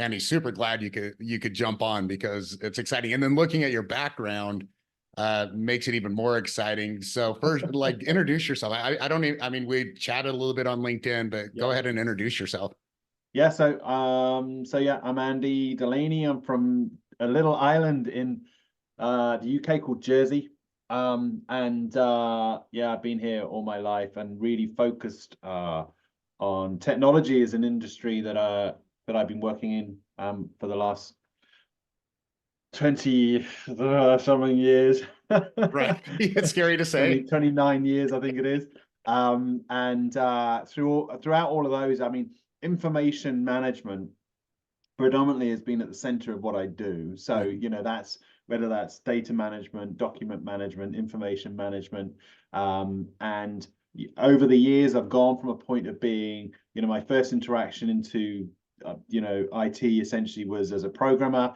Andy, super glad you could jump on because it's exciting. And then looking at your background makes it even more exciting. So first, like, introduce yourself. I don't even, I mean, we chatted a little bit on LinkedIn, but go ahead and introduce yourself. Yeah, so yeah, I'm Andy Delaney. I'm from a little island in the UK called Jersey. Yeah, I've been here all my life and really focused on technology as an industry that I've been working in for the last 20 something years. Right. It's scary to say. 29 years, I think it is. Throughout all of those, I mean, information management predominantly has been at the center of what I do. So, that's whether that's data management, document management, information management. And over the years, I've gone from a point of being, my first interaction into, IT essentially was as a programmer,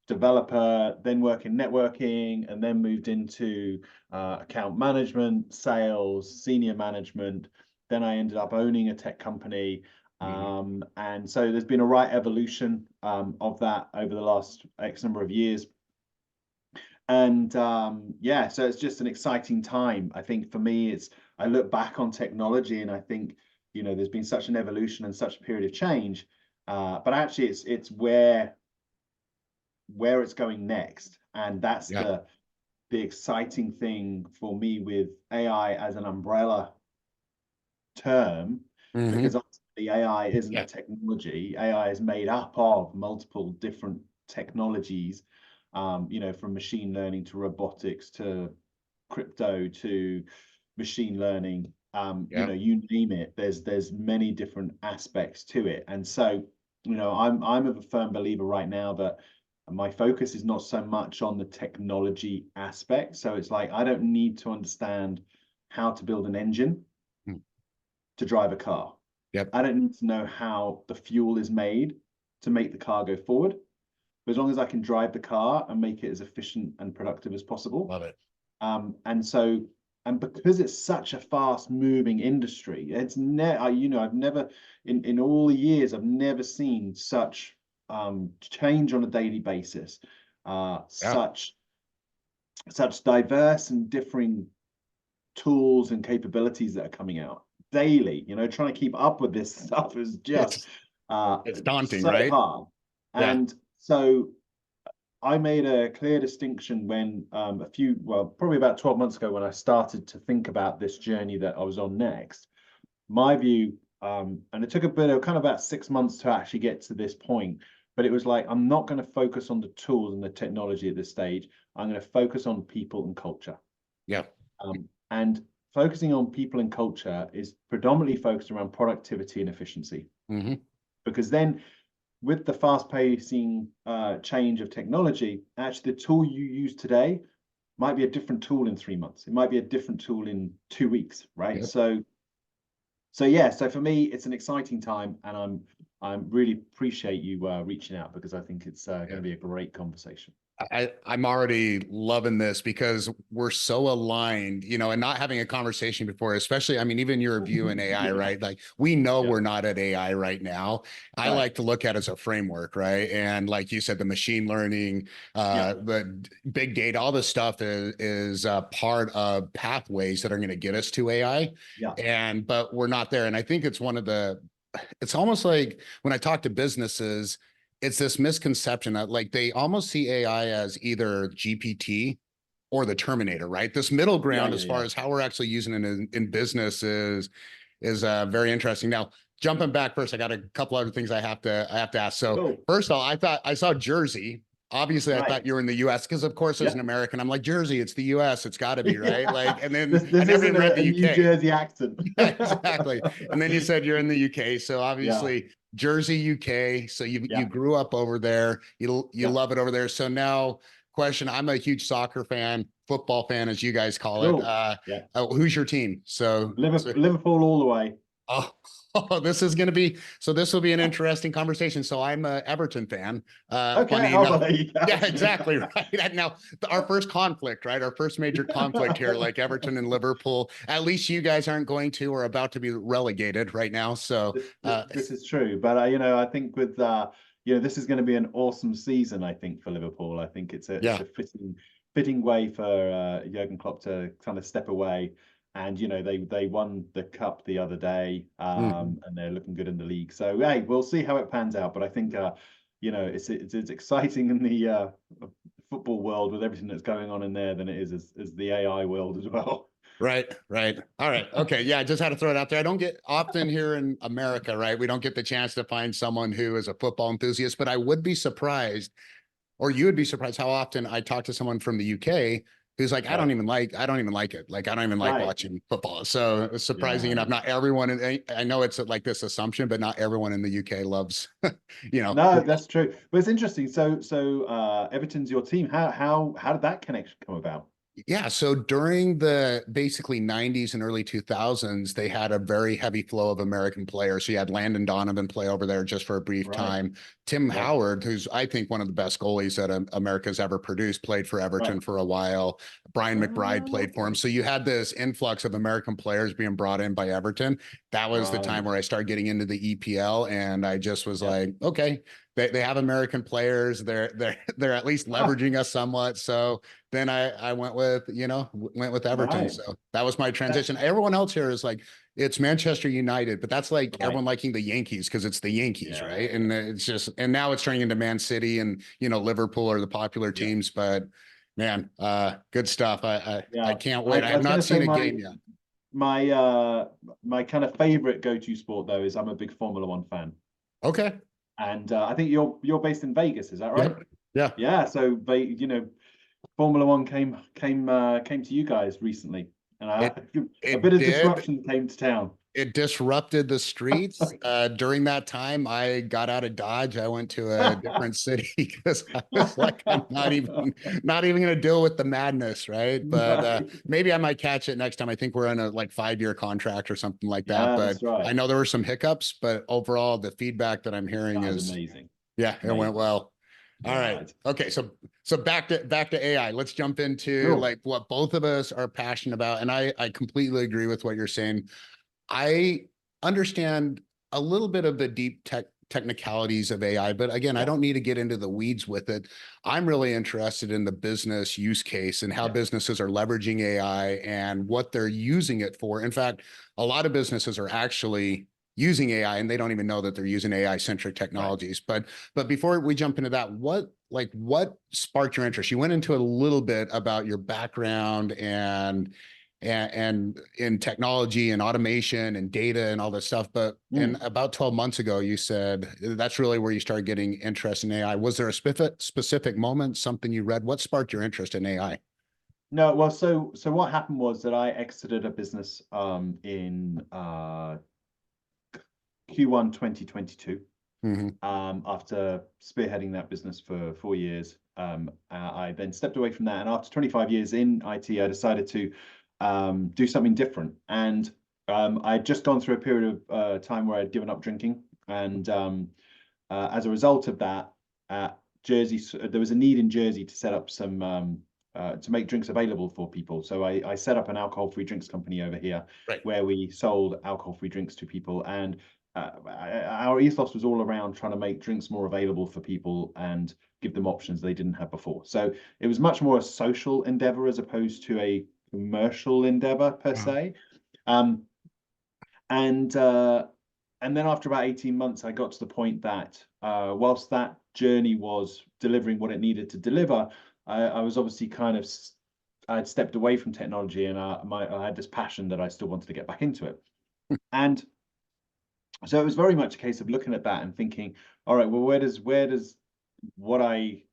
developer, then work in networking, and then moved into account management, sales, senior management. Then I ended up owning a tech company. And so there's been a right evolution of that over the last X number of years. And yeah, so it's just an exciting time. I think for me, I look back on technology and I think, there's been such an evolution and such a period of change. But actually it's where it's going next. And that's the exciting thing for me with AI as an umbrella term, because the AI isn't a technology. AI is made up of multiple different technologies, from machine learning to robotics to crypto to machine learning. You name it. There's many different aspects to it, and so I'm a firm believer right now that my focus is not so much on the technology aspect. So it's like I don't need to understand how to build an engine to drive a car. I don't need to know how the fuel is made to make the car go forward. But as long as I can drive the car and make it as efficient and productive as possible. Love it. And because it's such a fast moving industry, I've never in all the years, I've never seen such change on a daily basis, such diverse and differing tools and capabilities that are coming out daily. Trying to keep up with this stuff is just it's daunting, so right? hard. And so I made a clear distinction when probably about 12 months ago, when I started to think about this journey that I was on next. My view, and it took a bit of kind of about 6 months to actually get to this point, but it was like, I'm not going to focus on the tools and the technology at this stage. I'm going to focus on people and culture. And focusing on people and culture is predominantly focused around productivity and efficiency. Because then with the fast-pacing change of technology, actually the tool you use today might be a different tool in 3 months. It might be a different tool in 2 weeks, right? So for me, it's an exciting time, and I'm really appreciate you reaching out, because I think it's going to be a great conversation. I'm already loving this because we're so aligned, and not having a conversation before, especially, I mean, even your view in AI, right? Like, we know we're not at AI right now. I like to look at it as a framework, right? And like you said, the machine learning, the big data, all this stuff is part of pathways that are going to get us to AI. But we're not there. And I think it's it's almost like when I talk to businesses, it's this misconception that like they almost see AI as either GPT or the Terminator, right? This middle ground as far as how we're actually using it in business is very interesting. Now, jumping back first, I got a couple other things I have to ask. So first of all, I thought I saw Jersey. Obviously, I thought you were in the US because, of course, as an American, I'm like, Jersey, it's the US, it's got to be, right? Like, and then this I never isn't read the UK. New Jersey accent. Exactly. And then you said you're in the UK, so obviously Jersey, UK. So you grew up over there. You love it over there. So now, question: I'm a huge soccer fan, football fan, as you guys call it. Who's your team? So Liverpool all the way. Oh, oh, this is going to be, so this will be an interesting conversation. So I'm a Everton fan. Okay, Funny oh, well, enough. there you go. Yeah, exactly. Right. And now our first conflict, right? Our first major conflict here, like Everton and Liverpool. At least you guys aren't going to or about to be relegated right now. So This is true, but I think with this is going to be an awesome season. I think for Liverpool, I think it's yeah. a fitting way for Jurgen Klopp to kind of step away. And they won the cup the other day, Mhm. and they're looking good in the league. So hey, we'll see how it pans out. But I think it's exciting in the football world with everything that's going on in there than it is as the AI world as well. Right, right. All right. Okay. Yeah, I just had to throw it out there. I don't get often here in America, right? We don't get the chance to find someone who is a football enthusiast, but I would be surprised, or you would be surprised how often I talk to someone from the UK who's like, Right, I don't even like it. Like, I don't even like right. watching football. So surprising Yeah. enough, not everyone, I know it's like this assumption, but not everyone in the UK loves, No, football. that's true. But it's interesting. So Everton's your team. How did that connection come about? Yeah, so during the basically 90s and early 2000s, they had a very heavy flow of American players. So you had Landon Donovan play over there just for a brief Right. time. Tim Yeah. Howard, who's I think one of the best goalies that America's ever produced, played for Right. Everton for a while. Brian McBride played for him. Okay. So you had this influx of American players being brought in by Everton. That was the time Right. where I started getting into the EPL, and I just was Yeah. like, okay, they have American players. They're at least Ah, leveraging us somewhat. So then I went with, went with Everton. right. So that was my That, transition. Everyone else here is like, it's Manchester United, but that's like right. everyone liking the Yankees because it's the Yankees, Yeah. right? And it's just, and now it's turning into Man City and, Liverpool are the popular Yeah. teams, but man, good stuff. I Yeah. can't I wait. I have was going not to say seen a game yet. my kind of favorite go-to sport though is I'm a big Formula One fan, Okay. and I think you're based in Vegas. Is that right? Yep. Yeah. Yeah. So Formula One came to you guys recently, and It a bit it of did. disruption came to town. It disrupted the streets. During that time, I got out of Dodge. I went to a different city because I was like, I'm not even going to deal with the madness, right? But Right. maybe I might catch it next time. I think we're on a like 5-year contract or something like that. Yeah, But that's right. I know there were some hiccups, but overall, the feedback that I'm hearing That was is, amazing. yeah, it went Amazing. well. All Yeah. right. Okay. So back to AI. Let's jump into Cool. like what both of us are passionate about. And I completely agree with what you're saying. I understand a little bit of the deep technicalities of AI, but again, I Yeah. don't need to get into the weeds with it. I'm really interested in the business use case and how Yeah. businesses are leveraging AI and what they're using it for. In fact, a lot of businesses are actually using AI and they don't even know that they're using AI centric Right. technologies. But before we jump into that, what sparked your interest? You went into a little bit about your background and in technology and automation and data and all this stuff. But in Mm. about 12 months ago, you said that's really where you started getting interest in AI. Was there a specific moment, something you read? What sparked your interest in AI? No, well, so what happened was that I exited a business in Q1 2022 Hmm. after spearheading that business for 4 years. I then stepped away from that, and after 25 years in IT, I decided to do something different. And I'd just gone through a period of time where I'd given up drinking, and as a result of that, Jersey, there was a need in Jersey to set up some to make drinks available for people. So I set up an alcohol-free drinks company over here Right. where we sold alcohol-free drinks to people. And our ethos was all around trying to make drinks more available for people and give them options they didn't have before. So it was much more a social endeavor as opposed to a commercial endeavor per Wow. se. Um, and uh, and then after about 18 months, I got to the point that whilst that journey was delivering what it needed to deliver, I was obviously I'd stepped away from technology, and I had this passion that I still wanted to get back into it. And so it was very much a case of looking at that and thinking, all right, well, where does what I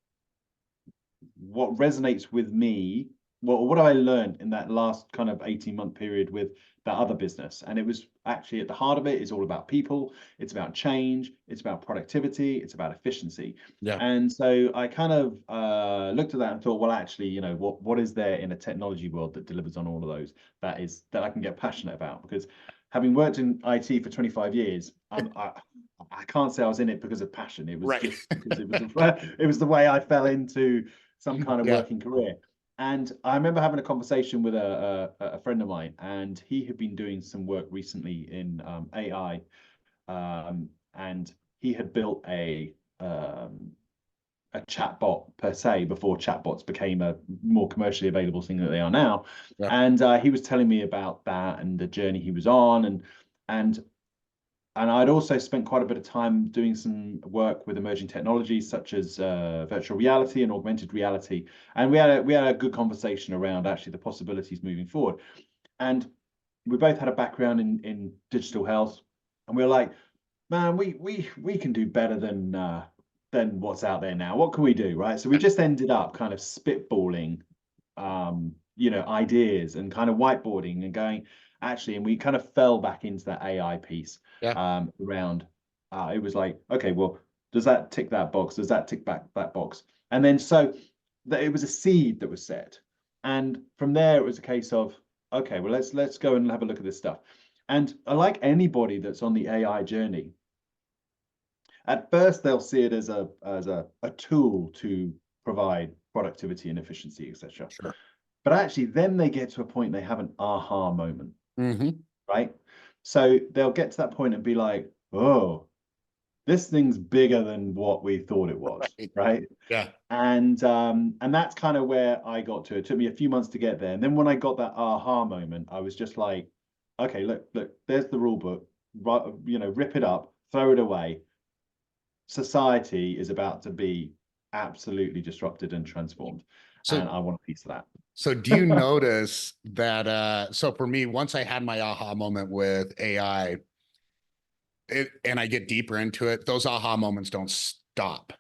what resonates with me, what have I learned in that last kind of 18-month period with that other business? And it was actually at the heart of it is all about people, it's about change, it's about productivity, it's about efficiency. Yeah. And so I kind of looked at that and thought, well, actually, what is there in a technology world that delivers on all of those that I can get passionate about? Because having worked in IT for 25 years, I can't say I was in it because of passion. It was Right. just because it was the way I fell into some kind of Yeah. working career. And I remember having a conversation with a friend of mine, and he had been doing some work recently in AI, and he had built a chatbot per se before chatbots became a more commercially available thing that they are now. Yeah. And he was telling me about that and the journey he was on, and I'd also spent quite a bit of time doing some work with emerging technologies such as virtual reality and augmented reality. And we had a good conversation around actually the possibilities moving forward. And we both had a background in digital health, and we were like, man, we can do better than what's out there now. What can we do, right? So we just ended up kind of spitballing, ideas and kind of whiteboarding and going, actually, and we kind of fell back into that AI piece Yeah. around. It was like, okay, well, does that tick that box? Does that tick back that box? And then so that it was a seed that was set, and from there it was a case of, okay, well, let's go and have a look at this stuff. And like anybody that's on the AI journey, at first they'll see it as a tool to provide productivity and efficiency, etc. Sure. But actually, then they get to a point they have an aha moment, Mm-hmm. right? So they'll get to that point and be like, "Oh, this thing's bigger than what we thought it was," Right. right? Yeah. And that's kind of where I got to. It took me a few months to get there, and then when I got that aha moment, I was just like, "Okay, look, there's the rule book. Right, rip it up, throw it away. Society is about to be absolutely disrupted and transformed, So and I want a piece of that." So do you notice that so for me, once I had my aha moment with AI, and I get deeper into it, those aha moments don't stop.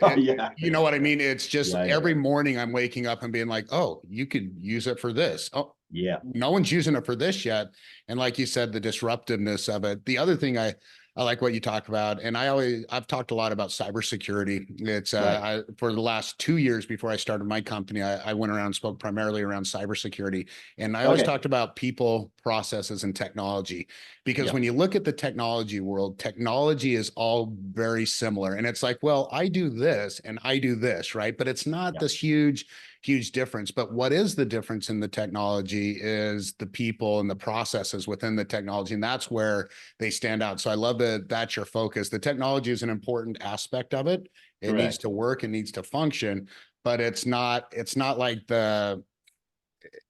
Oh yeah, You know what I mean? It's just yeah, every morning I'm waking up and being like, oh, you could use it for this. Oh, yeah, no one's using it for this yet. And like you said, the disruptiveness of it. The other thing I like what you talk about, and I've talked a lot about cybersecurity. It's right, for the last 2 years before I started my company, I went around and spoke primarily around cybersecurity, and I always okay, talked about people, processes, and technology, because yeah, when you look at the technology world, technology is all very similar, and it's like, well, I do this and I do this, right? But it's not yeah, this huge difference. But what is the difference in the technology is the people and the processes within the technology, and that's where they stand out. So I love that that's your focus. The technology is an important aspect of it. It needs correct, to work, it needs to function, but it's not like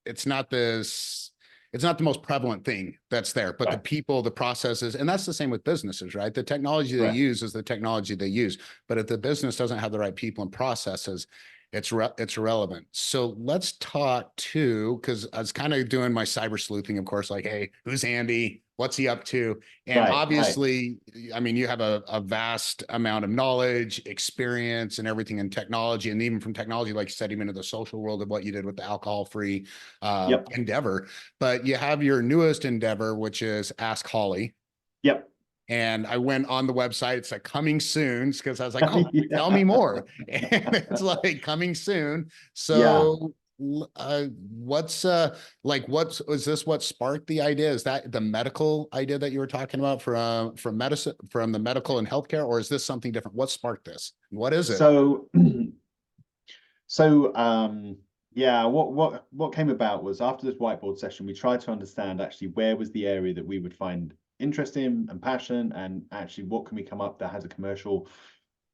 it's not this it's not the most prevalent thing that's there, but the right, people, the processes, and that's the same with businesses, right? The technology they correct, use is the technology they use, but if the business doesn't have the right people and processes, it's irrelevant. So let's talk too, because I was kind of doing my cyber sleuthing, of course, like, hey, who's Andy? What's he up to? And right, obviously, I mean, you have a vast amount of knowledge, experience, and everything in technology, and even from technology, like you said, even into the social world of what you did with the alcohol-free yep, endeavor. But you have your newest endeavor, which is Ask Hollie. yep, And I went on the website. It's like coming soon because I was like, oh, tell me yeah, more. And it's like coming soon. yeah. So what's what's was this what sparked the idea? Is that the medical idea that you were talking about from medicine, from the medical and healthcare, or is this something different? What sparked this? What is it? So, yeah, what came about was after this whiteboard session, we tried to understand actually where was the area that we would find interest in and passion, and actually what can we come up that has a commercial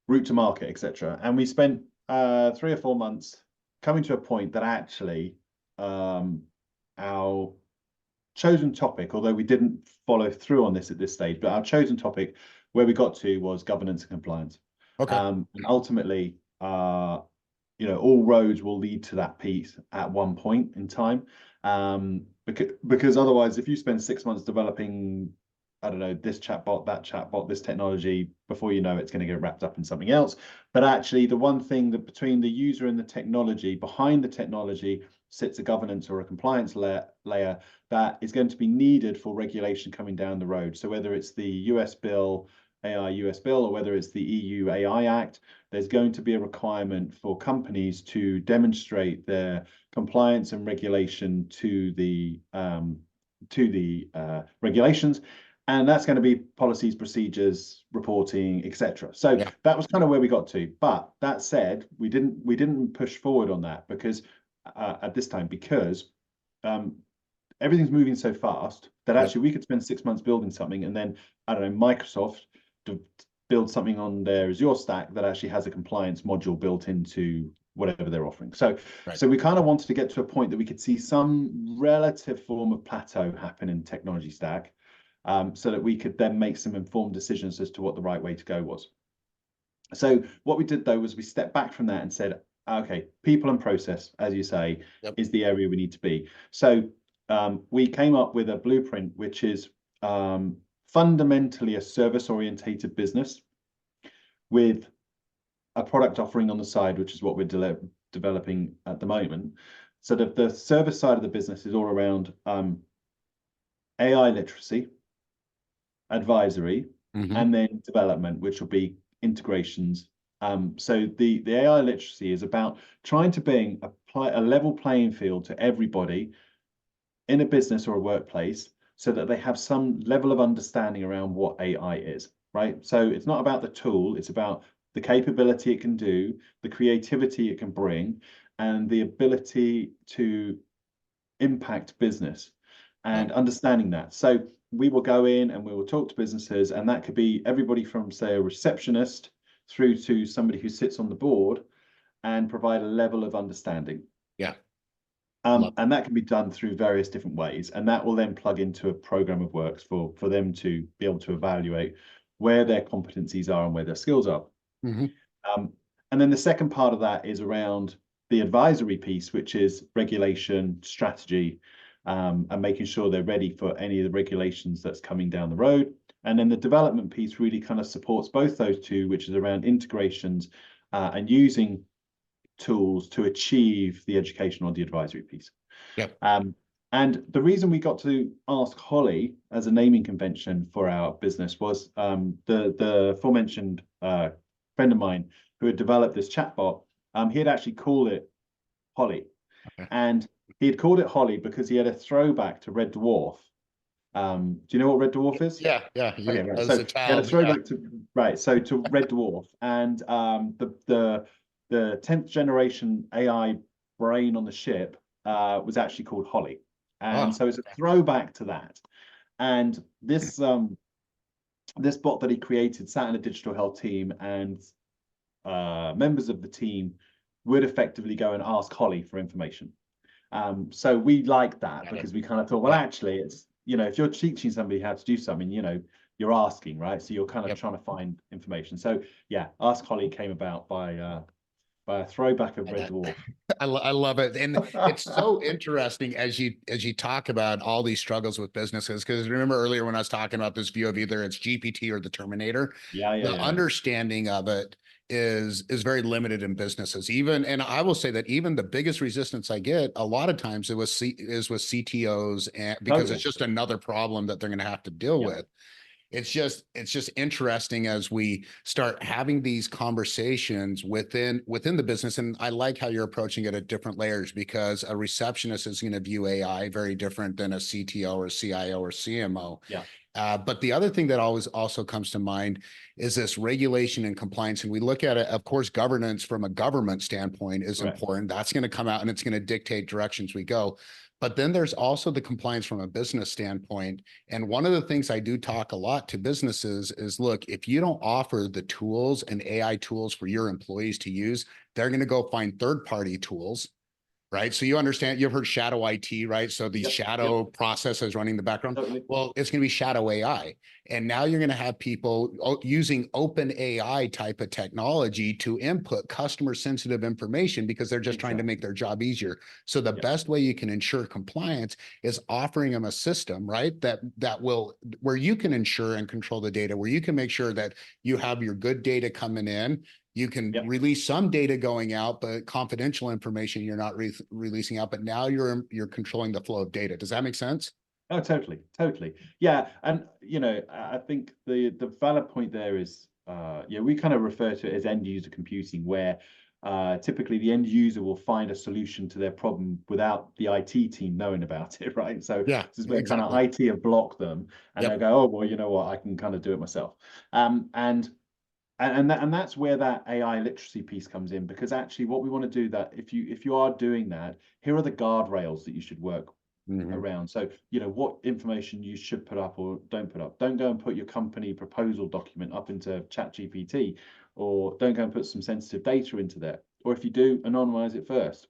route to market, etc. And we spent 3 or 4 months coming to a point that actually our chosen topic, although we didn't follow through on this at this stage, but our chosen topic where we got to was governance and compliance. Okay. And ultimately, all roads will lead to that piece at one point in time. Because otherwise, if you spend 6 months developing, I don't know, this chatbot, that chatbot, this technology, before you know it's going to get wrapped up in something else. But actually, the one thing that between the user and the technology, behind the technology, sits a governance or a compliance layer that is going to be needed for regulation coming down the road. So whether it's the US bill, AI US bill, or whether it's the EU AI Act, there's going to be a requirement for companies to demonstrate their compliance and regulation to regulations, and that's going to be policies, procedures, reporting, etc. So Yeah. that was kind of where we got to. But that said, we didn't push forward on that because at this time, because everything's moving so fast that actually we could spend 6 months building something, and then I don't know, Microsoft to build something on their Azure stack that actually has a compliance module built into whatever they're offering. So so we kind of wanted to get to a point that we could see some relative form of plateau happen in technology stack, so that we could then make some informed decisions as to what the right way to go was. So what we did though was we stepped back from that and said, okay, people and process, as you say, is the area we need to be. So we came up with a blueprint, which is fundamentally a service-orientated business with a product offering on the side, which is what we're developing at the moment. So the service side of the business is all around AI literacy, advisory, and then development, which will be integrations. So the AI literacy is about trying to bring a level playing field to everybody in a business or a workplace, so that they have some level of understanding around what AI is, right? So it's not about the tool, it's about the capability it can do, the creativity it can bring, and the ability to impact business and understanding that. So we will go in and we will talk to businesses, and that could be everybody from, say, a receptionist through to somebody who sits on the board, and provide a level of understanding. Yeah. And that can be done through various different ways, and that will then plug into a program of works for them to be able to evaluate where their competencies are and where their skills are. And then the second part of that is around the advisory piece, which is regulation, strategy, and making sure they're ready for any of the regulations that's coming down the road. And then the development piece really kind of supports both those two, which is around integrations and using tools to achieve the education on the advisory piece. And the reason we got to Ask Hollie as a naming convention for our business was the aforementioned friend of mine who had developed this chatbot. He had actually called it Hollie, and he had called it Hollie because he had a throwback to Red Dwarf. Do you know what Red Dwarf is? Yeah. Okay, right. As So a he had a child, throwback to Red Dwarf, and the 10th generation AI brain on the ship was actually called Hollie. And so it's a throwback to that. And this this bot that he created sat in a digital health team, and members of the team would effectively go and ask Hollie for information. So we like that because we kind of thought, well, actually, it's, you know, if you're teaching somebody how to do something, you know, you're asking, right? So you're kind of trying to find information. So yeah, Ask Hollie came about by a throwback of Red Dwarf. I love it. And it's so interesting as you talk about all these struggles with businesses, because remember earlier when I was talking about this view of either it's GPT or the Terminator, the understanding of it is very limited in businesses. Even, and I will say that even the biggest resistance I get a lot of times is with CTOs, and because it's just another problem that they're going to have to deal with. It's just interesting as we start having these conversations within the business. And I like how you're approaching it at different layers, because a receptionist is going to view AI very different than a CTO or CIO or CMO. But the other thing that always also comes to mind is this regulation and compliance. And we look at it, of course, governance from a government standpoint is important. That's going to come out and it's going to dictate directions we go. But then there's also the compliance from a business standpoint. And one of the things I do talk a lot to businesses is, look, if you don't offer the tools and AI tools for your employees to use, they're going to go find third-party tools, right? So you understand, you've heard shadow IT, right? So these shadow processes running in the background. Well, it's going to be shadow AI. And now you're going to have people using open AI type of technology to input customer sensitive information because they're just trying to make their job easier. So the best way you can ensure compliance is offering them a system, right? That will, where you can ensure and control the data, where you can make sure that you have your good data coming in. You can release some data going out, but confidential information you're not releasing out. But now you're controlling the flow of data. Does that make sense? Oh, totally. Yeah, and you know, I think the valid point there is, we kind of refer to it as end user computing, where typically the end user will find a solution to their problem without the IT team knowing about it, right? So Yeah, this is where exactly. kind of IT have blocked them, and Yep. they'll go, oh, well, you know what, I can kind of do it myself. And that's where that AI literacy piece comes in, because actually what we want to do, that if you are doing that, here are the guardrails that you should work around. So, you know, what information you should put up or don't put up. Don't go and put your company proposal document up into ChatGPT, or don't go and put some sensitive data into there. Or if you do, anonymize it first.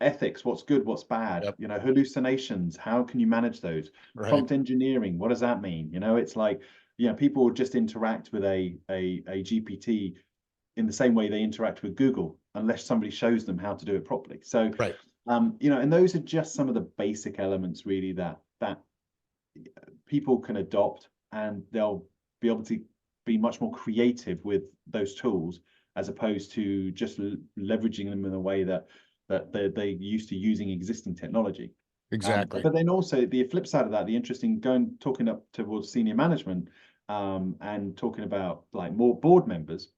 Ethics, what's good, what's bad, Yep. you know, hallucinations, how can you manage those? Right. Prompt engineering, what does that mean? You know, it's like, you know, people will just interact with a GPT in the same way they interact with Google, unless somebody shows them how to do it properly. So, Right. you know, and those are just some of the basic elements really that people can adopt, and they'll be able to be much more creative with those tools, as opposed to just leveraging them in a way that they're used to using existing technology. Exactly. But then also the flip side of that, the interesting, talking up towards senior management, and talking about like more board members,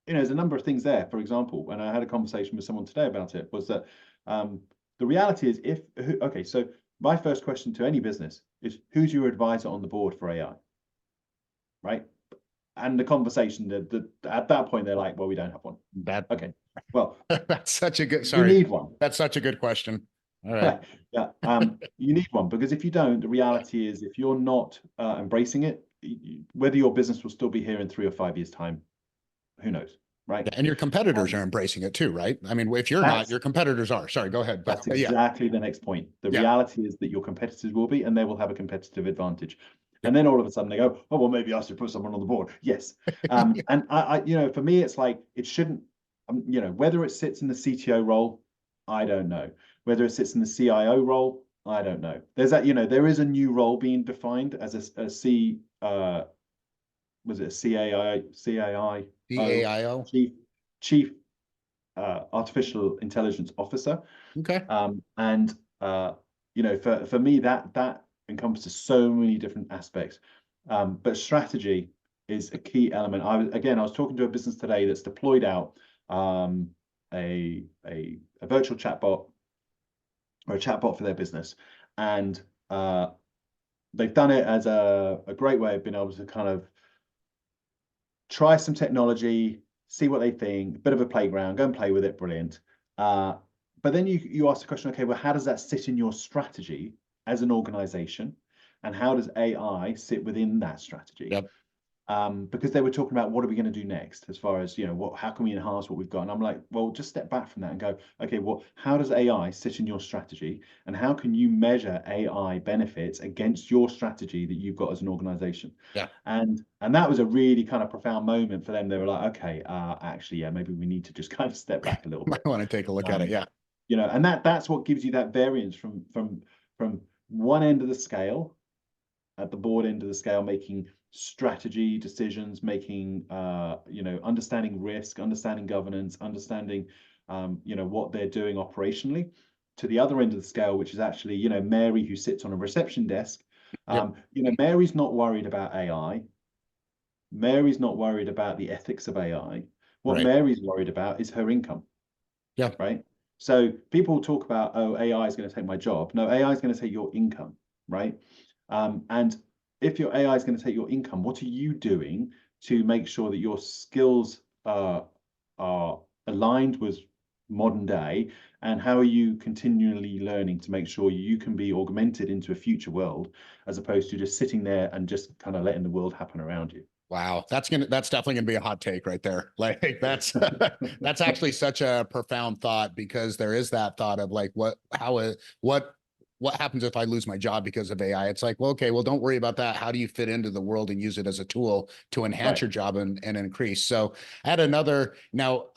you know, there's a number of things there. For example, when I had a conversation with someone today about it, was that the reality is, okay, so my first question to any business is, who's your advisor on the board for AI? Right? And the conversation at that point, they're like, well, we don't have one. Okay. Well, that's such a good, you need one. That's such a good question. All right. Yeah. You need one, because if you don't, the reality is, if you're not embracing it, whether your business will still be here in 3 or 5 years' time, who knows? Right. Yeah, and your competitors are embracing it too, right? I mean, if you're not, your competitors are. Sorry, go ahead. That's exactly the next point. The reality is that your competitors will be, and they will have a competitive advantage. And then all of a sudden they go, oh, well, maybe I should put someone on the board. Yes. And I, you know, for me, it's like, it shouldn't, you know, whether it sits in the CTO role, I don't know. Whether it sits in the CIO role, I don't know. There's that, you know, there is a new role being defined as was it a CAI, CAIO? Chief Artificial Intelligence Officer. Okay. And you know, for me, that encompasses so many different aspects. But strategy is a key element. I was talking to a business today that's deployed out a virtual chatbot, or a chatbot for their business, and they've done it as a great way of being able to kind of try some technology, see what they think, bit of a playground, go and play with it, brilliant. But then you ask the question, okay, well, how does that sit in your strategy as an organization? And how does AI sit within that strategy? Yep. Because they were talking about, what are we going to do next, as far as, you know, how can we enhance what we've got? And I'm like, well, just step back from that and go, okay, well, how does AI sit in your strategy, and how can you measure AI benefits against your strategy that you've got as an organization? Yeah. And that was a really kind of profound moment for them. They were like, okay, actually, yeah, maybe we need to just kind of step back a little bit. I want to take a look at it. Yeah. You know, and that's what gives you that variance from one end of the scale, at the board end of the scale, making strategy decisions, making you know, understanding risk, understanding governance, understanding you know, what they're doing operationally, to the other end of the scale, which is actually, you know, Mary, who sits on a reception desk. You know, Mary's not worried about AI. Mary's not worried about the ethics of AI. What Mary's worried about is her income. Yeah. Right. So people talk about, oh, AI is going to take my job. No, AI is going to take your income. Right. And if your AI is going to take your income, what are you doing to make sure that your skills are aligned with modern day? And how are you continually learning to make sure you can be augmented into a future world, as opposed to just sitting there and just kind of letting the world happen around you? Wow, that's definitely gonna be a hot take right there. Like that's that's actually such a profound thought, because there is that thought of like, what happens if I lose my job because of AI? It's like, well, okay, well, don't worry about that. How do you fit into the world and use it as a tool to enhance your job and increase? So I had another, now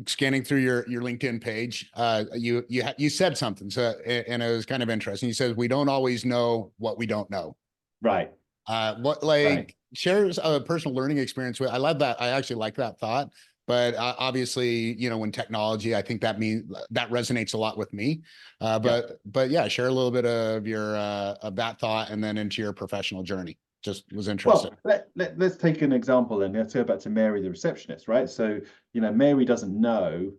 scanning through your LinkedIn page, you said something, so, and it was kind of interesting. You said, we don't always know what we don't know. Right. Shares a personal learning experience with. I love that. I actually like that thought. But obviously, you know, when technology, I think that resonates a lot with me. But yeah, share a little bit of your of that thought, and then into your professional journey. Just was Well, interested. let's take an example then. Let's go back to Mary, the receptionist, right? So, Mary doesn't know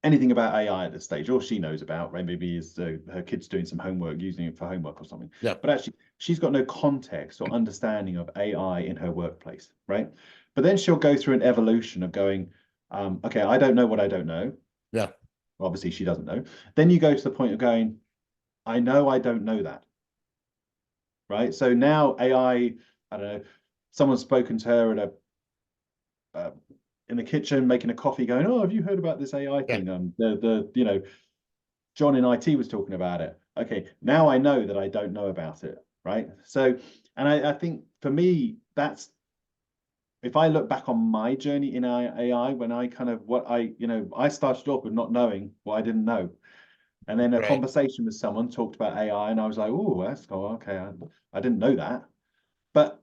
anything about AI at this stage. All she knows about, right, maybe is her kids doing some homework, using it for homework or something. Yeah. But actually, she's got no context or understanding of AI in her workplace, right? But then she'll go through an evolution of going, okay, I don't know what I don't know. Yeah. Obviously, she doesn't know. Then you go to the point of going, I know I don't know that, right? So now I don't know, someone's spoken to her at in the kitchen making a coffee, going, "Oh, have you heard about this AI Yeah. thing? John in IT was talking about it. Okay, now I know that I don't know about it, right? So, and I think for me, that's if I look back on my journey in AI, when I kind of I started off with not knowing what I didn't know. And then a Right. conversation with someone talked about AI, and I was like, oh, that's cool. Okay, I didn't know that. But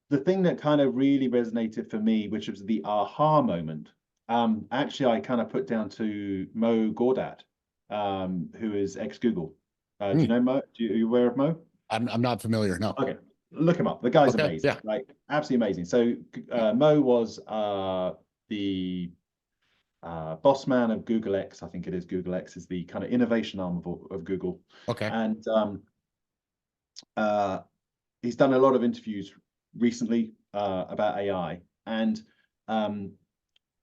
the thing that kind of really resonated for me, which was the aha moment, actually, I kind of put down to Mo Gaudat, who is ex-Google. Do you Hmm. know Mo? Are you aware of Mo? I'm not familiar. No. Okay, look him up. The guy's Okay. amazing, Yeah. like absolutely amazing. So Mo was the boss man of Google X. I think it is Google X is the kind of innovation arm of Google, Okay. and uh, he's done a lot of interviews recently about AI, and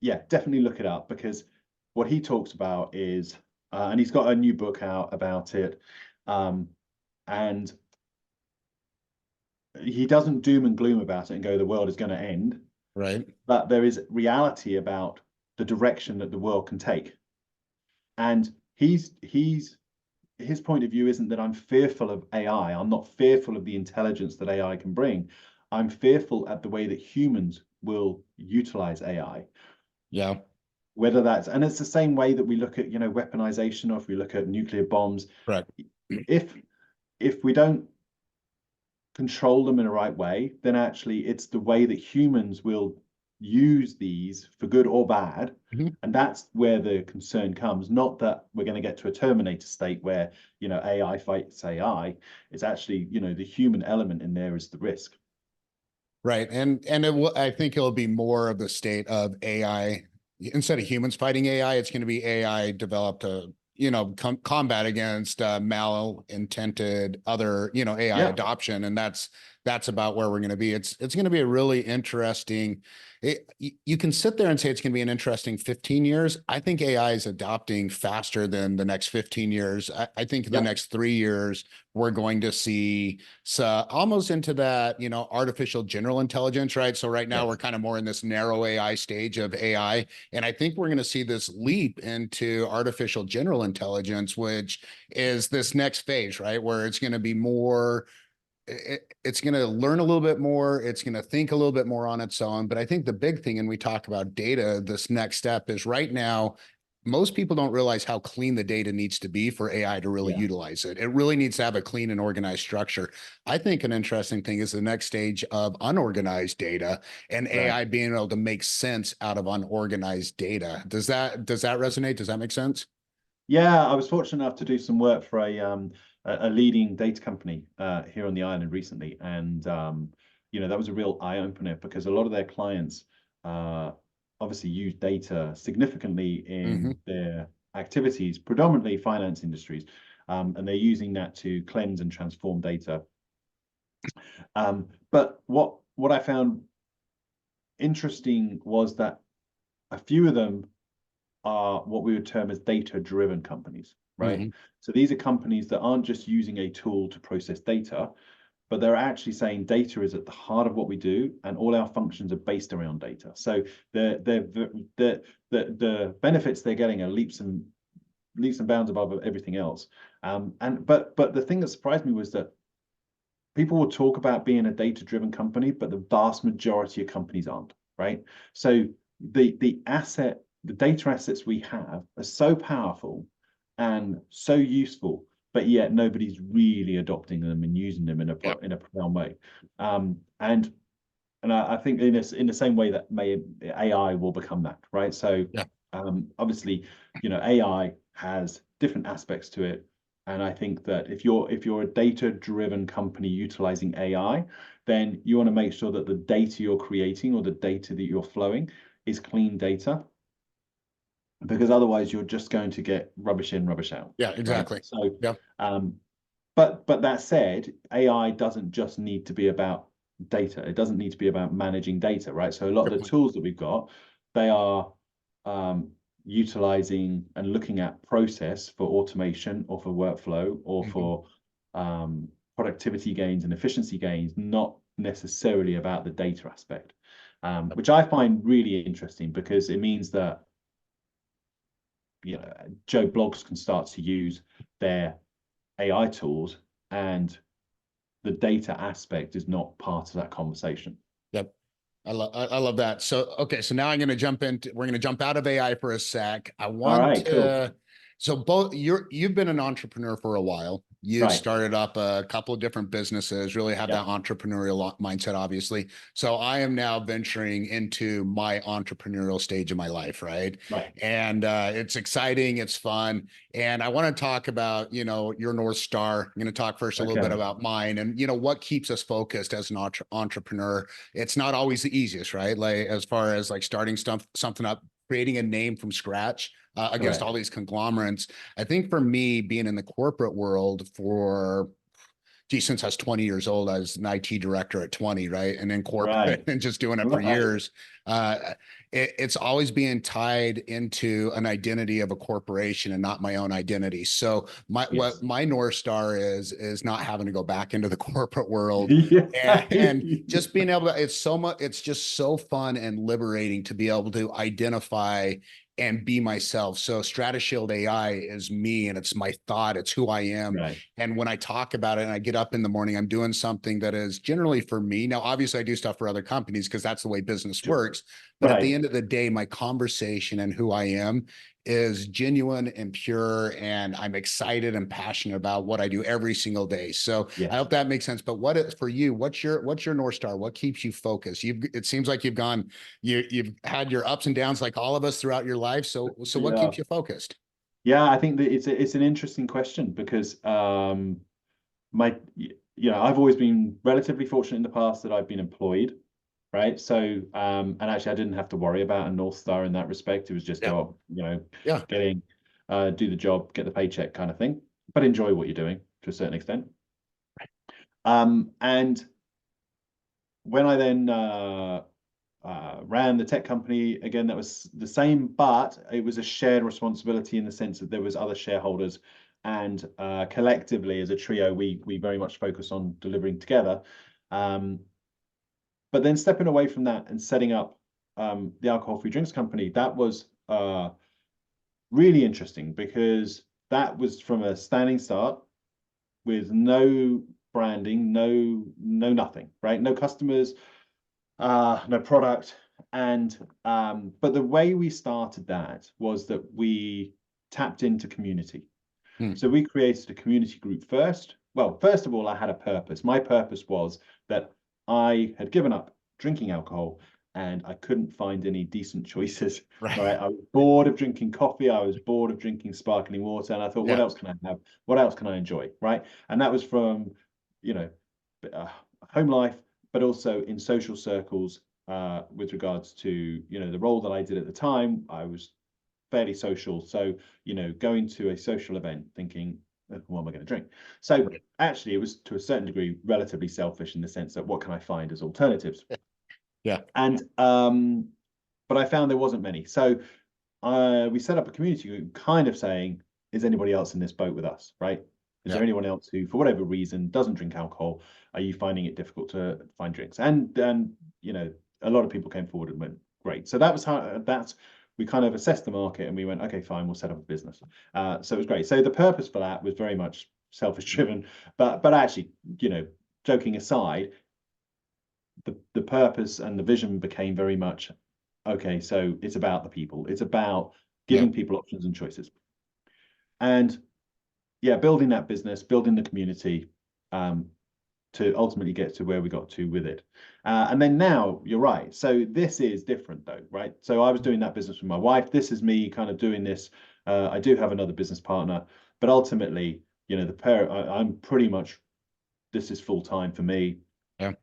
yeah, definitely look it up because what he talks about is, and he's got a new book out about it, and he doesn't doom and gloom about it and go, the world is going to end, Right. but there is reality about the direction that the world can take. And his point of view isn't that I'm fearful of AI. I'm not fearful of the intelligence that AI can bring. I'm fearful at the way that humans will utilize AI. Yeah. Whether that's, and it's the same way that we look at, weaponization, or if we look at nuclear bombs, Correct. if we don't control them in the right way, then actually it's the way that humans will use these for good or bad. Mhm. And that's where the concern comes, not that we're going to get to a Terminator state where, AI fights AI. It's actually, the human element in there is the risk. Right. And it will, I think it'll be more of the state of AI instead of humans fighting AI. It's going to be AI developed to, combat against malintended other, AI Yeah, adoption. And that's about where we're going to be. It's going to be a really interesting. You can sit there and say it's going to be an interesting 15 years. I think AI is adopting faster than the next 15 years. I think the yeah, next 3 years, we're going to see so almost into that, artificial general intelligence, right? So right now we're yes, kind of more in this narrow AI stage of AI. And I think we're going to see this leap into artificial general intelligence, which is this next phase, right? Where it's going to be more it's going to learn a little bit more. It's going to think a little bit more on its own. But I think the big thing, and we talk about data, this next step is right now, most people don't realize how clean the data needs to be for AI to really yeah, utilize it. It really needs to have a clean and organized structure. I think an interesting thing is the next stage of unorganized data and right. AI being able to make sense out of unorganized data. Does that resonate? Does that make sense? Yeah, I was fortunate enough to do some work for a leading data company here on the island recently, and that was a real eye opener because a lot of their clients uh, obviously use data significantly Mm-hmm. in their activities, predominantly finance industries, and they're using that to cleanse and transform data. But what I found interesting was that a few of them are what we would term as data-driven companies, right? Mm-hmm. So these are companies that aren't just using a tool to process data, but they're actually saying data is at the heart of what we do, and all our functions are based around data. So the benefits they're getting are leaps and bounds above everything else. But the thing that surprised me was that people will talk about being a data-driven company, but the vast majority of companies aren't, right? So the data assets we have are so powerful and so useful, but yet nobody's really adopting them and using them in a Yeah. profound way. And I think in the same way that AI will become that, right? So Yeah. obviously, AI has different aspects to it. And I think that if you're a data-driven company utilizing AI, then you want to make sure that the data you're creating or the data that you're flowing is clean data, because otherwise you're just going to get rubbish in, rubbish out. Yeah, Right. exactly. So, Yeah. but that said, AI doesn't just need to be about data. It doesn't need to be about managing data, right? So a lot of Good the point. tools that we've got, they are utilizing and looking at process for automation or for workflow or for productivity gains and efficiency gains, not necessarily about the data aspect, which I find really interesting, because it means that Joe Blogs can start to use their AI tools, and the data aspect is not part of that conversation. Yep. I love that. So, okay. So now we're going to jump out of AI for a sec. I All want right, cool. to, so you've been an entrepreneur for a while. You've Right. started up a couple of different businesses, really have Yep. that entrepreneurial mindset, obviously. So I am now venturing into my entrepreneurial stage of my life, right? Right. And it's exciting, it's fun. And I want to talk about, your North Star. I'm going to talk first a little bit Okay. about mine and, what keeps us focused as an entrepreneur. It's not always the easiest, right? Like as far as like starting something up, creating a name from scratch against all Correct. these conglomerates. I think for me, being in the corporate world for since I was 20 years old, I was an IT director at 20, right? And then corporate Right. and just doing it for Right. years. It's always being tied into an identity of a corporation and not my own identity. So what Yes. my North Star is not having to go back into the corporate world Yeah. and just being able to, it's just so fun and liberating to be able to identify and be myself. So Stratishield AI is me and it's my thought, it's who I am. Right. And when I talk about it and I get up in the morning, I'm doing something that is generally for me. Now, obviously, I do stuff for other companies because that's the way business Sure. works. But at the Right. end of the day, my conversation and who I am is genuine and pure. And I'm excited and passionate about what I do every single day. So I Yes. hope that makes sense. But what is for you? What's your North Star? What keeps you focused? It seems like you've had your ups and downs like all of us throughout your life. So what Yeah. keeps you focused? Yeah, I think that it's an interesting question, because I've always been relatively fortunate in the past that I've been employed, right? So and actually I didn't have to worry about a North Star in that respect. It was just Yeah. go up, Yeah. getting do the job, get the paycheck kind of thing, but enjoy what you're doing to a certain extent. And when I then ran the tech company again, that was the same, but it was a shared responsibility in the sense that there was other shareholders, and collectively as a trio, we very much focus on delivering together. But then stepping away from that and setting up the alcohol-free drinks company, that was really interesting, because that was from a standing start with no branding, no nothing, right? No customers, no product. And but the way we started that was that we tapped into community. Hmm. So we created a community group first. Well, first of all, I had a purpose. My purpose was that I had given up drinking alcohol and I couldn't find any decent choices. Right. Right. I was bored of drinking coffee. I was bored of drinking sparkling water. And I thought, what Yeah. else can I have? What else can I enjoy? Right. And that was from, you know, uh, home life, but also in social circles, with regards to, the role that I did at the time. I was fairly social. So, going to a social event thinking, what am I going to drink? So Right. actually, it was to a certain degree relatively selfish in the sense that what can I find as alternatives? Yeah. And but I found there wasn't many. So we set up a community group, kind of saying, is anybody else in this boat with us? Right? Is Yeah. there anyone else who, for whatever reason, doesn't drink alcohol? Are you finding it difficult to find drinks? And a lot of people came forward and went, great. So that was how we kind of assessed the market and we went, okay, fine, we'll set up a business. So it was great. So the purpose for that was very much selfish driven, but actually, joking aside, the purpose and the vision became very much, okay, so it's about the people. It's about Yeah. giving people options and choices. And yeah, building that business, building the community, to ultimately get to where we got to with it. And then now you're right. So this is different though, right? So I was doing that business with my wife. This is me kind of doing this. I do have another business partner, but ultimately the parent, I'm pretty much, this is full time for me. Yeah.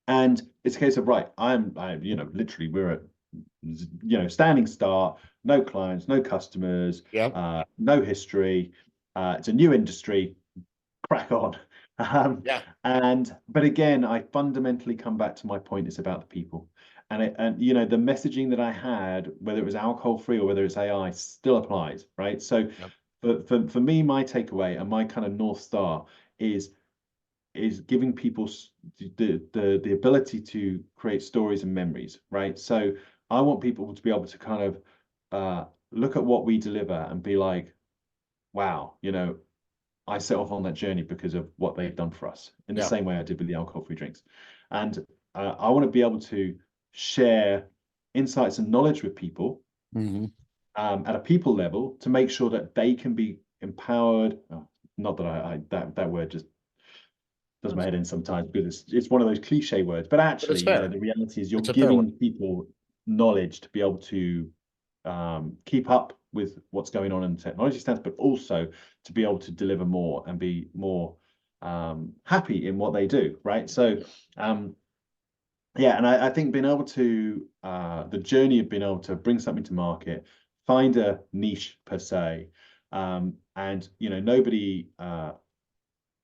And it's a case of, right, literally we're at, standing start, no clients, no customers, Yep. no history. It's a new industry, crack on. Yeah. But again, I fundamentally come back to my point, it's about the people. The messaging that I had, whether it was alcohol free or whether it's AI, still applies, right? So Yep. for me, my takeaway and my kind of North Star is giving people the ability to create stories and memories, right? So I want people to be able to kind of look at what we deliver and be like, wow, I set off on that journey because of what they've done for us, in the Yeah. same way I did with the alcohol-free drinks. And I want to be able to share insights and knowledge with people Mm-hmm. at a people level to make sure that they can be empowered. Oh, not that that word just does my head in sometimes, because it's one of those cliche words. But But it's actually, fair. the reality is you're It's a fair word. giving people knowledge to be able to keep up with what's going on in the technology stance, but also to be able to deliver more and be more happy in what they do, right? So, yeah, and I think being able to the journey of being able to bring something to market, find a niche per se, and nobody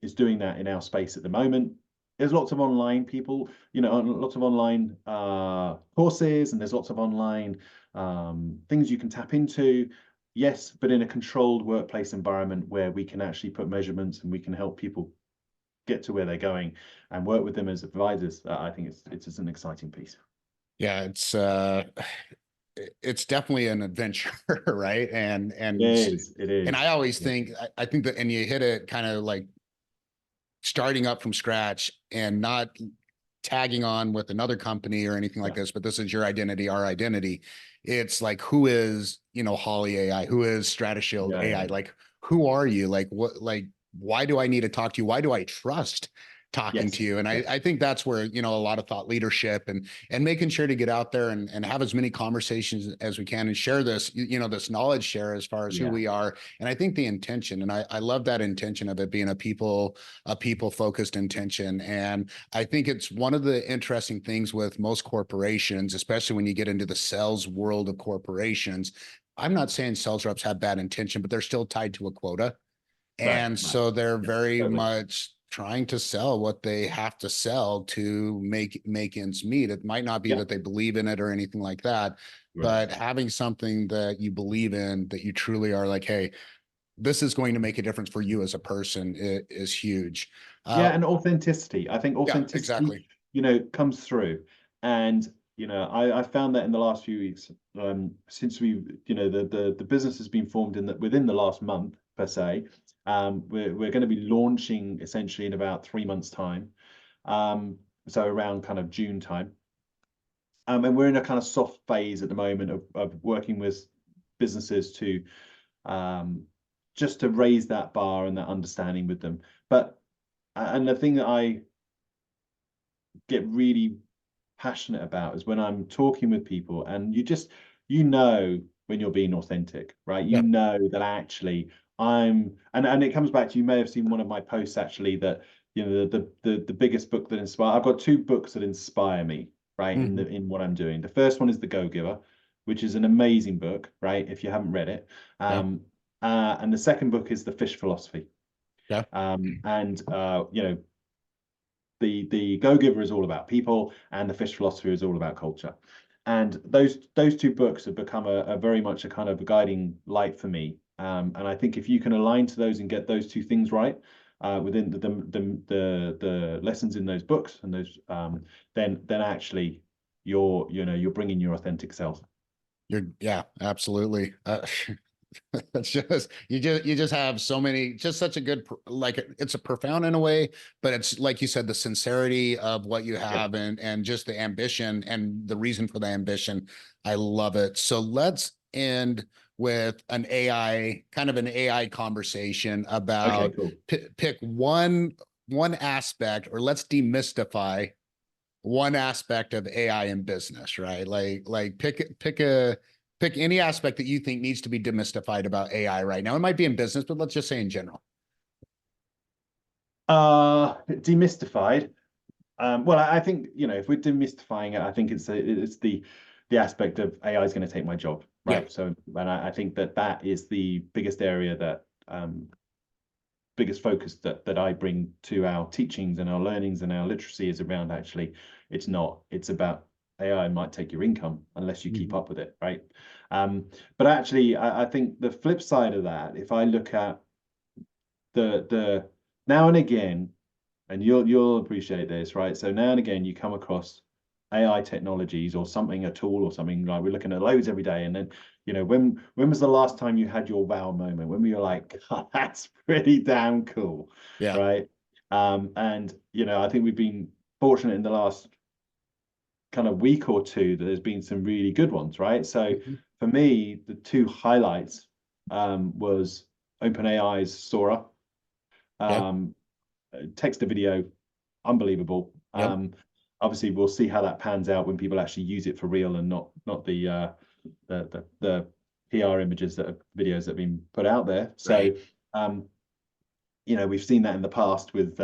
is doing that in our space at the moment. There's lots of online people, lots of online courses, and there's lots of online things you can tap into. Yes, but in a controlled workplace environment where we can actually put measurements and we can help people get to where they're going and work with them as advisors. I think it's just an exciting piece. Yeah, it's definitely an adventure, right? It And I is. always Yeah. think, I think that, and you hit it kind of like starting up from scratch and not tagging on with another company or anything like Yeah. this, but this is your identity, our identity. It's like, who is, Hollie AI? Who is Stratishield Yeah. AI? Like, who are you? Like, what, like, why do I need to talk to you? Why do I trust talking Yes. to you? And Yes. I think that's where, a lot of thought leadership and making sure to get out there and have as many conversations as we can and share this, this knowledge share as far as who Yeah. we are. And I think the intention, and I love that intention of it being a people focused intention. And I think it's one of the interesting things with most corporations, especially when you get into the sales world of corporations. I'm not saying sales reps have bad intention, but they're still tied to a quota. Right. And Right. so they're Yeah. very Totally. much trying to sell what they have to sell to make ends meet. It might not be Yeah. that they believe in it or anything like that, Right. but having something that you believe in, that you truly are like, hey, this is going to make a difference for you as a person, is huge. Yeah, and authenticity. I think Yeah, authenticity, exactly. comes through. And, I found that in the last few weeks, since the business has been formed within the last month per se. We're going to be launching essentially in about 3 months' time. Um, so around kind of June time. And we're in a kind of soft phase at the moment of working with businesses to um, just to raise that bar and that understanding with them. But and the thing that I get really passionate about is when I'm talking with people and when you're being authentic, right? You Yeah. know that actually and it comes back to, you may have seen one of my posts actually, that the biggest book that inspire I've got two books that inspire me, right, in Mhm. what I'm doing. The first one is The Go-Giver, which is an amazing book, right, if you haven't read it. Yeah. And the second book is The Fish Philosophy. Yeah. And the Go-Giver is all about people, and the Fish Philosophy is all about culture. And those two books have become a very much a kind of a guiding light for me. And I think if you can align to those and get those two things right within the lessons in those books and those, then actually you're bringing your authentic self. Yeah, absolutely. That's just you just have so many, just such a good, like, it's a profound in a way, but it's like you said, the sincerity of what you Yeah. have and just the ambition and the reason for the ambition. I love it. So let's end with an AI conversation Okay. about, Cool. pick one aspect, or let's demystify one aspect of AI in business, right? Like pick any aspect that you think needs to be demystified about AI right now. It might be in business, but let's just say in general. Demystified. Well, I think, if we're demystifying it, I think it's the aspect of AI is going to take my job, Yeah. right? So, and I think that is the biggest area that biggest focus that I bring to our teachings and our learnings and our literacy is around actually, it's about AI might take your income unless you keep up with it, right? But actually, I think the flip side of that, if I look at the now and again, and you'll appreciate this, right? So now and again, you come across AI technologies or something, a tool or something, like we're looking at loads every day. And then, when was the last time you had your wow moment? When we were like, God, that's pretty damn cool, Yeah. right? And I think we've been fortunate in the last kind of week or two that there's been some really good ones, right? So for me, the two highlights was OpenAI's Sora. Yep. Um, Text to video, unbelievable. Yep. Obviously, we'll see how that pans out when people actually use it for real and not the PR images videos that have been put out there. So, Right. we've seen that in the past with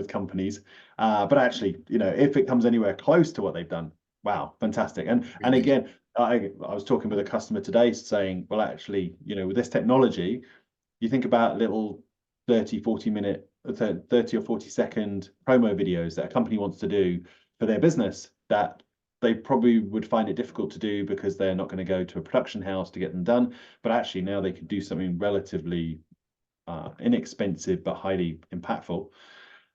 companies, but actually, if it comes anywhere close to what they've done, wow, fantastic. And Really. again, I was talking with a customer today saying, well, actually, with this technology, you think about little 30 or 40 minute 30 or 40 second promo videos that a company wants to do for their business that they probably would find it difficult to do because they're not going to go to a production house to get them done. But actually now they could do something relatively inexpensive but highly impactful.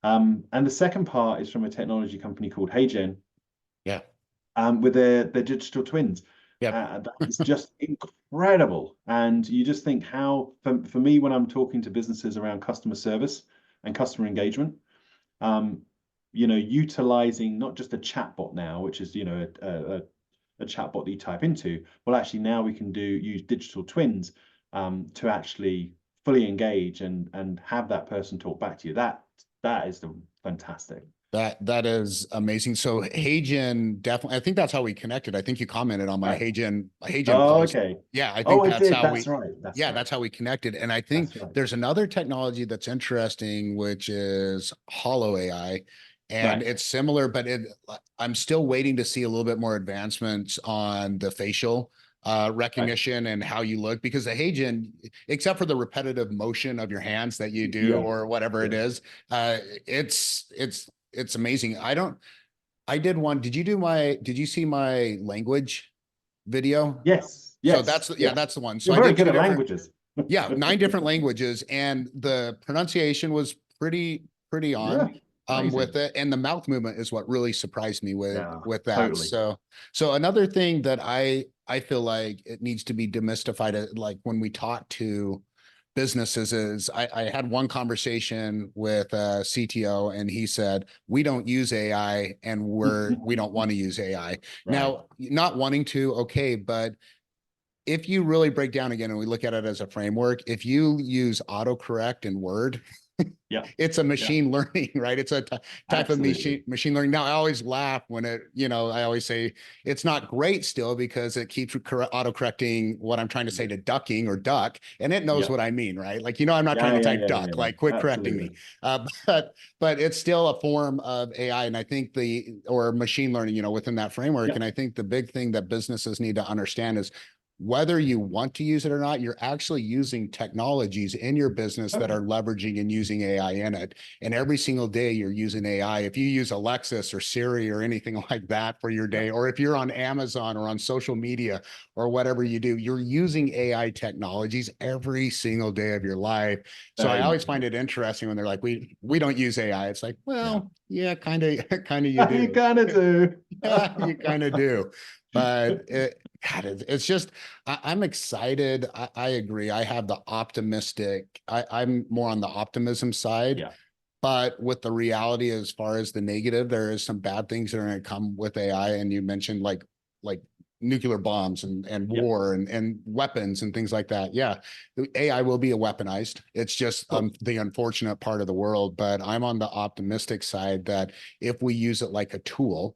And the second part is from a technology company called HeyGen, Yeah. with their digital twins. Yep. That is just incredible. And you just think how, for me, when I'm talking to businesses around customer service and customer engagement, utilizing not just a chatbot now, which is, a chatbot that you type into. Well, actually now we can use digital twins to actually fully engage and have that person talk back to you. That is fantastic. That is amazing. So Hagen definitely, I think that's how we connected. I think you commented on my Right. Hagen Oh, post. okay. Yeah, I Oh, think I that's did. how we, That's right. That's yeah, right. that's how we connected. And I think That's right. there's another technology that's interesting, which is Hollow AI. And Right. it's similar, but I'm still waiting to see a little bit more advancements on the facial Right. recognition and how you look, because the Hagen, except for the repetitive motion of your hands that you do Yeah. or whatever it Yeah. is, uh, it's amazing. I did one. Did you see my language video? Yes. So Yes. yeah, Yes. that's the one. So You're I very did good two at different, languages. yeah, 9 different languages, and the pronunciation was pretty Yeah. on with Amazing. it, and the mouth movement is what really surprised me Yeah. that. Totally. So another thing that I feel like it needs to be demystified, like when we talk to businesses, is I had one conversation with a CTO, and he said, we don't use AI, and we don't want to use AI. Right. Now, not wanting to, okay, but if you really break down again and we look at it as a framework, if you use autocorrect in Word, Yeah. it's a Yeah. machine learning, right? It's a type of Absolutely. machine learning. Now, I always laugh when I always say it's not great still because it keeps auto-correcting what I'm trying to say Yeah. to ducking or duck, and it knows Yeah. what I mean, right? Like, I'm not trying Yeah. to Yeah. type Yeah. Yeah. duck, Yeah. like quit correcting me. Absolutely. But it's still a form of AI. And I think or machine learning, within that framework. Yeah. And I think the big thing that businesses need to understand is whether you want to use it or not, you're actually using technologies in your business that Totally. are leveraging and using AI in it. And every single day you're using AI. If you use Alexis or Siri or anything like that for your Yeah. day, or if you're on Amazon or on social media or whatever you do, you're using AI technologies every single day of your life. So I Very always much find so. it interesting when they're like, we don't use AI. It's like, Yeah. well, yeah, kind of, kind of you You do. kind of do. Yeah, you kind of do. But God, it's just, I'm excited. I agree. I have the optimistic, I'm more on the optimism side, Yeah. but with the reality as far as the negative, there is some bad things that are going to come with AI. And you mentioned like nuclear bombs and Yeah. Of war and weapons and things like that. Yeah, the AI will be weaponized. It's just course. the unfortunate part of the world. But I'm on the optimistic side that if we use it like a tool,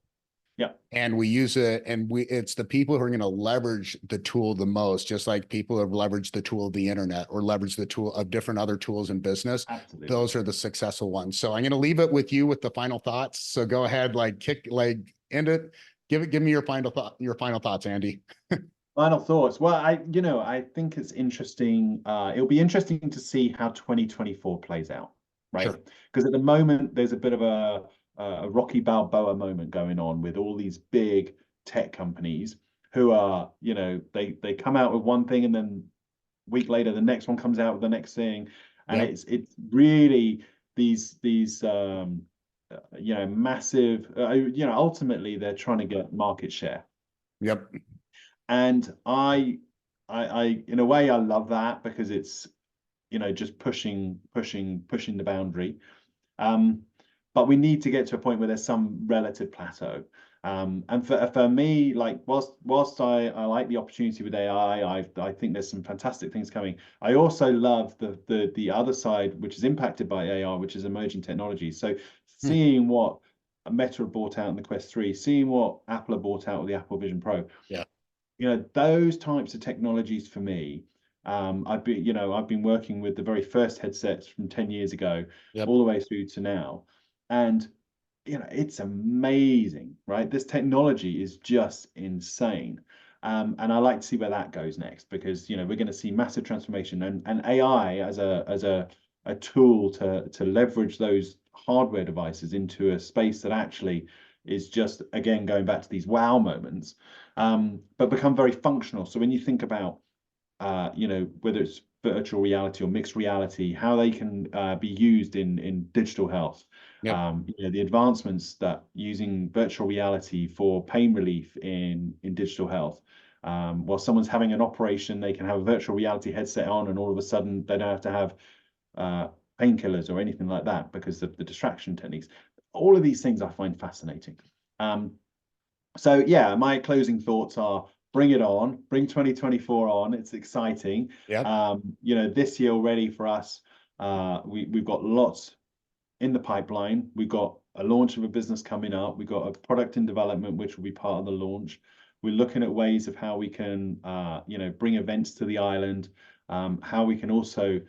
Yeah, and we use it, and it's the people who are going to leverage the tool the most, just like people have leveraged the tool of the internet or leverage the tool of different other tools in business. absolutely. Those are the successful ones. So I'm going to leave it with you with the final thoughts. So go ahead, end it. Give me your final thoughts, Andy. Final thoughts. Well, I think it's interesting. It'll be interesting to see how 2024 plays out, right? Sure. Because at the moment, there's a bit of a Rocky Balboa moment going on with all these big tech companies who are, they come out with one thing and then a week later, the next one comes out with the next thing, and Yep. it's really these massive. Ultimately, they're trying to get market share. Yep. And I in a way I love that because it's just pushing the boundary. Um, but we need to get to a point where there's some relative plateau. And for me, like whilst I like the opportunity with AI, I think there's some fantastic things coming. I also love the other side, which is impacted by AI, which is emerging technology. So Hmm. seeing what Meta have bought out in the Quest 3, seeing what Apple have bought out with the Apple Vision Pro, Yeah. those types of technologies for me. I've been working with the very first headsets from 10 years ago Yep. all the way through to now, and it's amazing, right? This technology is just insane. And I like to see where that goes next, because we're going to see massive transformation, and AI as a tool to leverage those hardware devices into a space that actually is just, again, going back to these wow moments, but become very functional. So when you think about whether it's virtual reality or mixed reality, how they can be used in digital health. Yep. The advancements that using virtual reality for pain relief in digital health. While someone's having an operation, they can have a virtual reality headset on, and all of a sudden they don't have to have uh, painkillers or anything like that because of the distraction techniques. All of these things I find fascinating. So yeah, my closing thoughts are: bring it on, bring 2024 on. It's exciting. Yep. This year already for us, we've got lots in the pipeline. We've got a launch of a business coming up. We've got a product in development, which will be part of the launch. We're looking at ways of how we can, bring events to the island, how we can also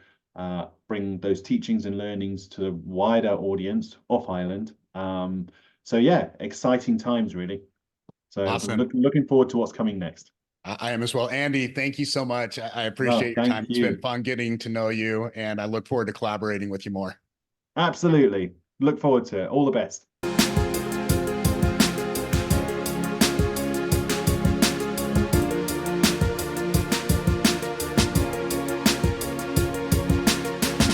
bring those teachings and learnings to the wider audience off island. So yeah, exciting times really. So Awesome. looking forward to what's coming next. I am as well. Andy, thank you so much. I No, appreciate your time. thank It's been you. fun getting to know you, and I look forward to collaborating with you more. Absolutely. Look forward to it. All the best.